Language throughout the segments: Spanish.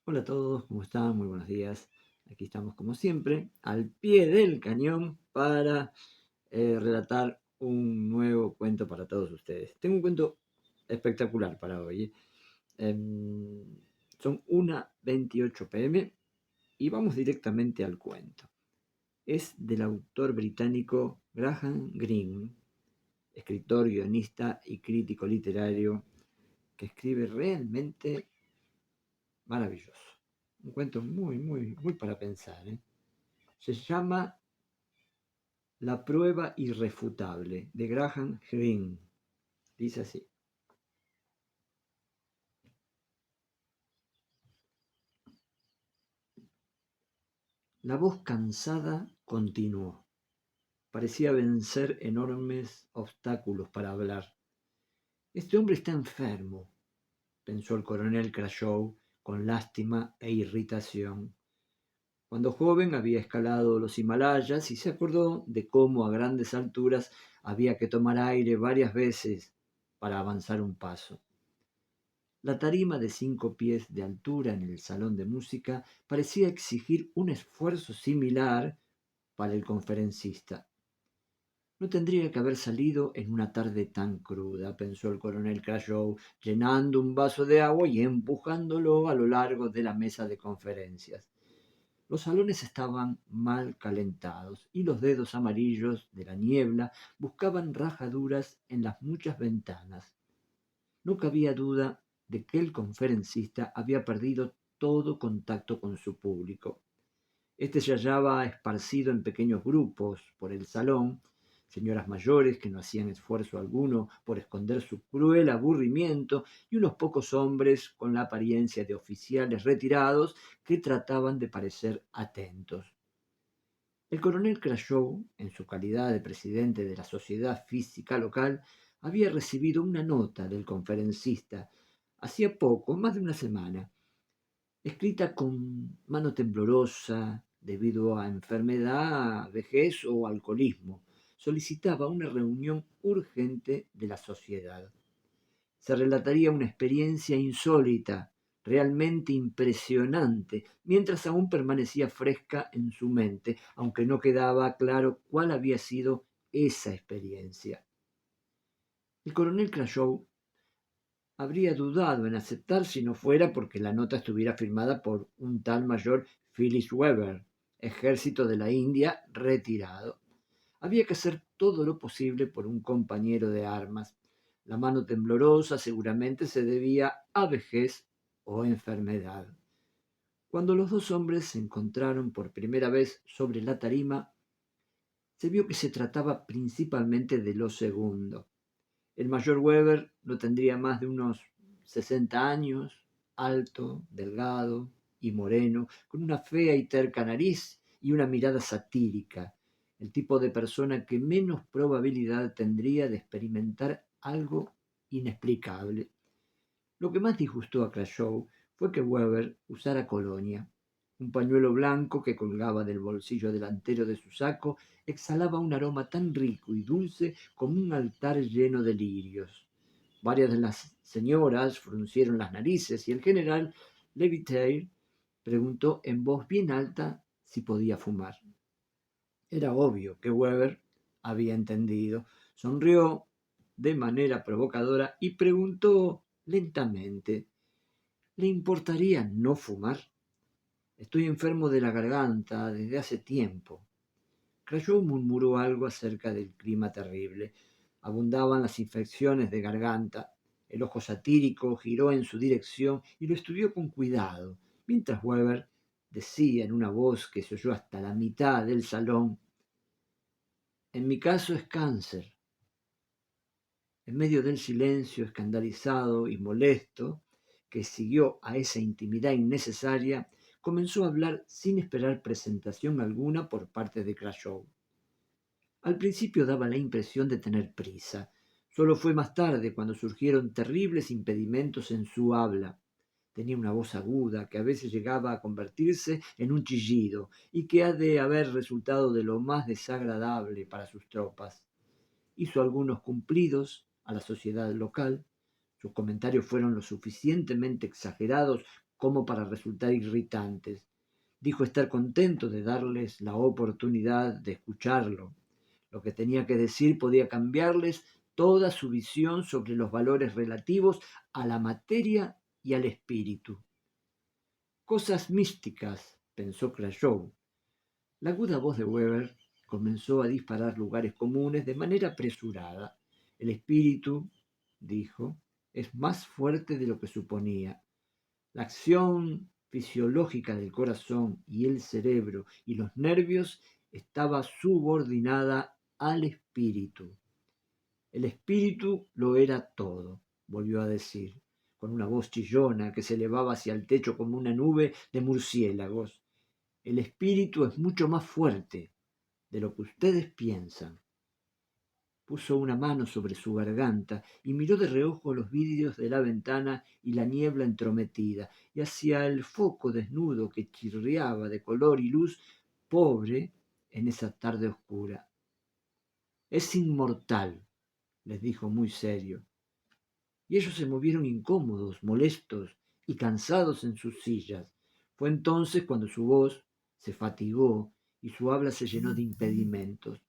Hola a todos, ¿cómo están? Muy buenos días. Aquí estamos como siempre, al pie del cañón para relatar un nuevo cuento para todos ustedes. Tengo un cuento espectacular para hoy. Son 1:28 p.m. y vamos directamente al cuento. Es del autor británico Graham Greene, escritor, guionista y crítico literario que escribe realmente maravilloso. Un cuento muy para pensar. Se llama La prueba irrefutable, de Graham Greene. Dice así. La voz cansada continuó. Parecía vencer enormes obstáculos para hablar. Este hombre está enfermo, pensó el coronel Crayow con lástima e irritación. Cuando joven había escalado los Himalayas y se acordó de cómo a grandes alturas había que tomar aire varias veces para avanzar un paso. La tarima de 5 pies de altura en el salón de música parecía exigir un esfuerzo similar para el conferencista. No tendría que haber salido en una tarde tan cruda, pensó el coronel Crayow, llenando un vaso de agua y empujándolo a lo largo de la mesa de conferencias. Los salones estaban mal calentados y los dedos amarillos de la niebla buscaban rajaduras en las muchas ventanas. No cabía duda de que el conferencista había perdido todo contacto con su público. Este se hallaba esparcido en pequeños grupos por el salón, señoras mayores que no hacían esfuerzo alguno por esconder su cruel aburrimiento y unos pocos hombres con la apariencia de oficiales retirados que trataban de parecer atentos. El coronel Crayow, en su calidad de presidente de la Sociedad Física Local, había recibido una nota del conferencista hacía poco, más de una semana, escrita con mano temblorosa debido a enfermedad, vejez o alcoholismo. Solicitaba una reunión urgente de la sociedad. Se relataría una experiencia insólita, realmente impresionante, mientras aún permanecía fresca en su mente, aunque no quedaba claro cuál había sido esa experiencia. El coronel Crayow habría dudado en aceptar si no fuera porque la nota estuviera firmada por un tal mayor Phyllis Weber, ejército de la India retirado. Había que hacer todo lo posible por un compañero de armas. La mano temblorosa seguramente se debía a vejez o enfermedad. Cuando los dos hombres se encontraron por primera vez sobre la tarima, se vio que se trataba principalmente de lo segundo. El mayor Weber no tendría más de unos 60 años, alto, delgado y moreno, con una fea y terca nariz y una mirada satírica, el tipo de persona que menos probabilidad tendría de experimentar algo inexplicable. Lo que más disgustó a Crayow fue que Weber usara colonia. Un pañuelo blanco que colgaba del bolsillo delantero de su saco exhalaba un aroma tan rico y dulce como un altar lleno de lirios. Varias de las señoras fruncieron las narices y el general Levitaire preguntó en voz bien alta si podía fumar. Era obvio que Weber había entendido. Sonrió de manera provocadora y preguntó lentamente: ¿Le importaría no fumar? Estoy enfermo de la garganta desde hace tiempo. Crayow murmuró algo acerca del clima terrible. Abundaban las infecciones de garganta. El ojo satírico giró en su dirección y lo estudió con cuidado, mientras Weber decía en una voz que se oyó hasta la mitad del salón: En mi caso es cáncer. En medio del silencio escandalizado y molesto que siguió a esa intimidad innecesaria, comenzó a hablar sin esperar presentación alguna por parte de Crayow. Al principio daba la impresión de tener prisa. Solo fue más tarde cuando surgieron terribles impedimentos en su habla. Tenía una voz aguda que a veces llegaba a convertirse en un chillido y que ha de haber resultado de lo más desagradable para sus tropas. Hizo algunos cumplidos a la sociedad local. Sus comentarios fueron lo suficientemente exagerados como para resultar irritantes. Dijo estar contento de darles la oportunidad de escucharlo. Lo que tenía que decir podía cambiarles toda su visión sobre los valores relativos a la materia y al espíritu. Cosas místicas, pensó Crayow. La aguda voz de Weber comenzó a disparar lugares comunes de manera apresurada. El espíritu, dijo, es más fuerte de lo que suponía. La acción fisiológica del corazón y el cerebro y los nervios estaba subordinada al espíritu. El espíritu lo era todo, volvió a decir, con una voz chillona que se elevaba hacia el techo como una nube de murciélagos. El espíritu es mucho más fuerte de lo que ustedes piensan. Puso una mano sobre su garganta y miró de reojo los vidrios de la ventana y la niebla entrometida, y hacia el foco desnudo que chirriaba de color y luz pobre en esa tarde oscura. Es inmortal, les dijo muy serio. Y ellos se movieron incómodos, molestos y cansados en sus sillas. Fue entonces cuando su voz se fatigó y su habla se llenó de impedimentos.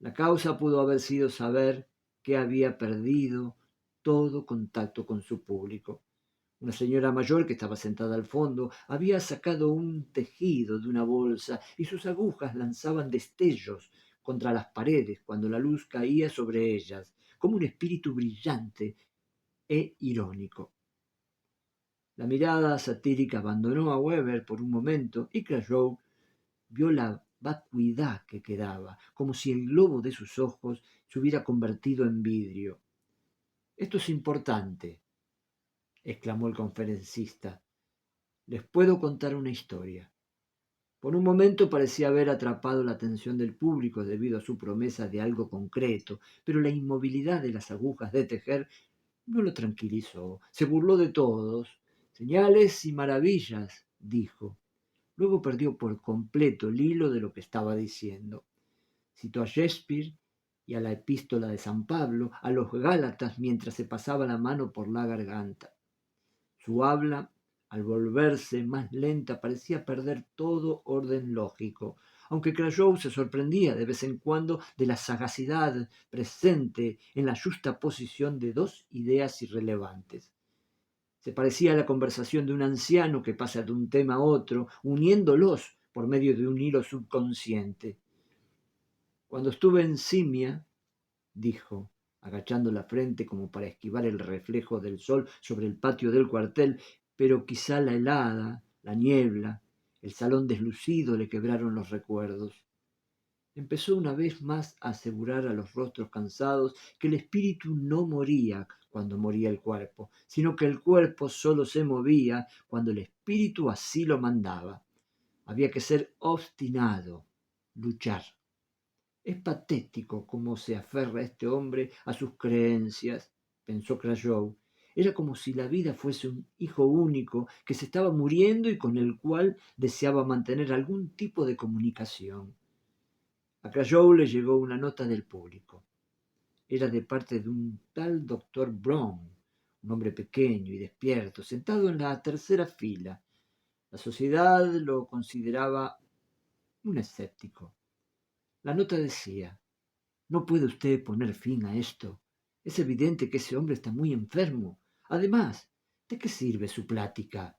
La causa pudo haber sido saber que había perdido todo contacto con su público. Una señora mayor que estaba sentada al fondo había sacado un tejido de una bolsa y sus agujas lanzaban destellos contra las paredes cuando la luz caía sobre ellas, como un espíritu brillante e irónico. La mirada satírica abandonó a Weber por un momento y Crayow vio la vacuidad que quedaba, como si el globo de sus ojos se hubiera convertido en vidrio. Esto es importante, exclamó el conferencista. Les puedo contar una historia. Por un momento parecía haber atrapado la atención del público debido a su promesa de algo concreto, pero la inmovilidad de las agujas de tejer no lo tranquilizó. Se burló de todos. Señales y maravillas, dijo. Luego perdió por completo el hilo de lo que estaba diciendo. Citó a Shakespeare y a la epístola de San Pablo, a los Gálatas mientras se pasaba la mano por la garganta. Su habla, al volverse más lenta, parecía perder todo orden lógico, aunque Crayow se sorprendía de vez en cuando de la sagacidad presente en la justa posición de dos ideas irrelevantes. Se parecía a la conversación de un anciano que pasa de un tema a otro, uniéndolos por medio de un hilo subconsciente. Cuando estuve en Simia, dijo, agachando la frente como para esquivar el reflejo del sol sobre el patio del cuartel, pero quizá la helada, la niebla, el salón deslucido le quebraron los recuerdos. Empezó una vez más a asegurar a los rostros cansados que el espíritu no moría cuando moría el cuerpo, sino que el cuerpo solo se movía cuando el espíritu así lo mandaba. Había que ser obstinado, luchar. Es patético cómo se aferra este hombre a sus creencias, pensó Crayow. Era como si la vida fuese un hijo único que se estaba muriendo y con el cual deseaba mantener algún tipo de comunicación. A Crayow le llegó una nota del público. Era de parte de un tal doctor Brown, un hombre pequeño y despierto, sentado en la tercera fila. La sociedad lo consideraba un escéptico. La nota decía: no puede usted poner fin a esto. Es evidente que ese hombre está muy enfermo. Además, ¿de qué sirve su plática?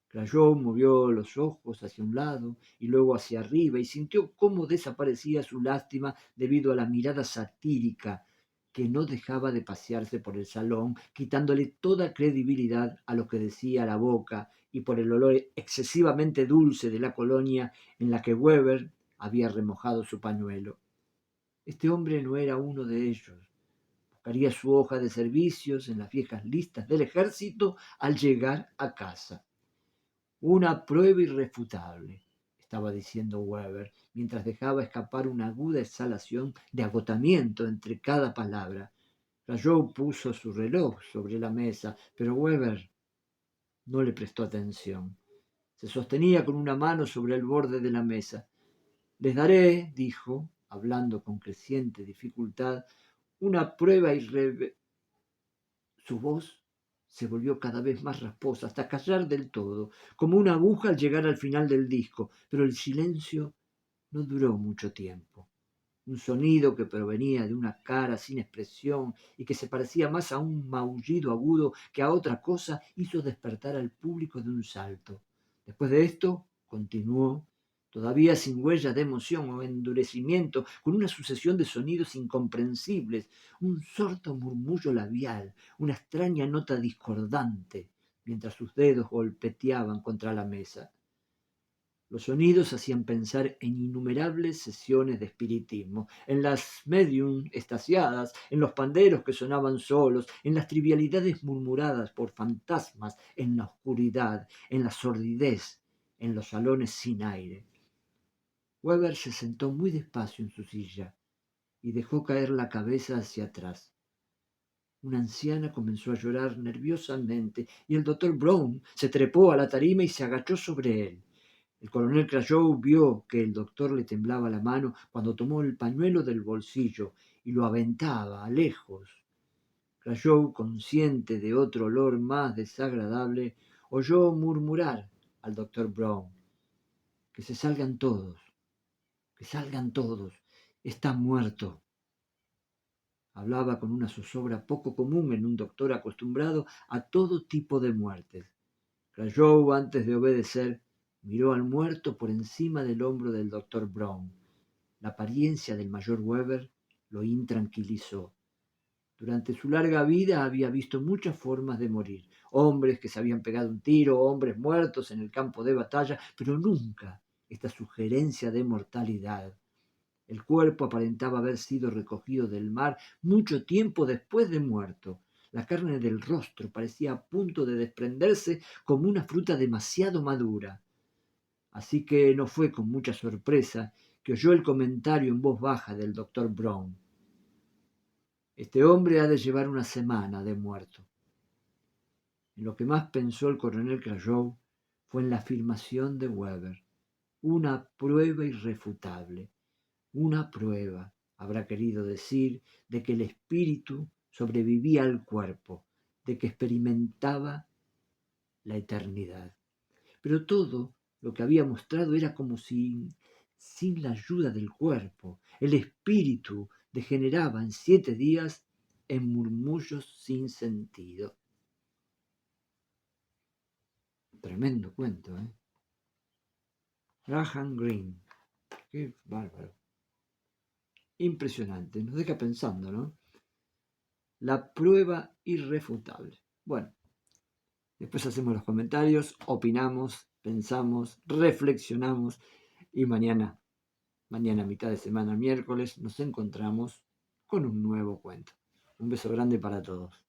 Crayow movió los ojos hacia un lado y luego hacia arriba y sintió cómo desaparecía su lástima debido a la mirada satírica que no dejaba de pasearse por el salón, quitándole toda credibilidad a lo que decía la boca y por el olor excesivamente dulce de la colonia en la que Weber había remojado su pañuelo. Este hombre no era uno de ellos. Buscaría su hoja de servicios en las viejas listas del ejército al llegar a casa. Una prueba irrefutable, estaba diciendo Weber, mientras dejaba escapar una aguda exhalación de agotamiento entre cada palabra. Crayow puso su reloj sobre la mesa, pero Weber no le prestó atención. Se sostenía con una mano sobre el borde de la mesa. Les daré, dijo, hablando con creciente dificultad, una prueba irrefutable. Su voz se volvió cada vez más rasposa hasta callar del todo, como una aguja al llegar al final del disco, pero el silencio no duró mucho tiempo. Un sonido que provenía de una cara sin expresión y que se parecía más a un maullido agudo que a otra cosa hizo despertar al público de un salto. Después de esto, continuó, todavía sin huella de emoción o endurecimiento, con una sucesión de sonidos incomprensibles, un sordo murmullo labial, una extraña nota discordante, mientras sus dedos golpeteaban contra la mesa. Los sonidos hacían pensar en innumerables sesiones de espiritismo, en las medium estasiadas, en los panderos que sonaban solos, en las trivialidades murmuradas por fantasmas, en la oscuridad, en la sordidez, en los salones sin aire. Weber se sentó muy despacio en su silla y dejó caer la cabeza hacia atrás. Una anciana comenzó a llorar nerviosamente y el doctor Brown se trepó a la tarima y se agachó sobre él. El coronel Crayow vio que el doctor le temblaba la mano cuando tomó el pañuelo del bolsillo y lo aventaba lejos. Crayow, consciente de otro olor más desagradable, oyó murmurar al doctor Brown: que se salgan todos, que salgan todos, está muerto. Hablaba con una zozobra poco común en un doctor acostumbrado a todo tipo de muertes. Crayow, antes de obedecer, miró al muerto por encima del hombro del doctor Brown. La apariencia del mayor Weber lo intranquilizó. Durante su larga vida había visto muchas formas de morir, hombres que se habían pegado un tiro, hombres muertos en el campo de batalla, pero nunca esta sugerencia de mortalidad. El cuerpo aparentaba haber sido recogido del mar mucho tiempo después de muerto. La carne del rostro parecía a punto de desprenderse como una fruta demasiado madura. Así que no fue con mucha sorpresa que oyó el comentario en voz baja del doctor Brown: este hombre ha de llevar una semana de muerto. En lo que más pensó el coronel Crayow fue en la afirmación de Weber: una prueba irrefutable. Una prueba, habrá querido decir, de que el espíritu sobrevivía al cuerpo, de que experimentaba la eternidad. Pero todo lo que había mostrado era como si, sin la ayuda del cuerpo, el espíritu degeneraba en 7 días en murmullos sin sentido. Tremendo cuento, ¿eh? Graham Greene. Qué bárbaro. Impresionante. Nos deja pensando, ¿no? La prueba irrefutable. Bueno, después hacemos los comentarios, opinamos, pensamos, reflexionamos y mañana, mitad de semana, miércoles, nos encontramos con un nuevo cuento. Un beso grande para todos.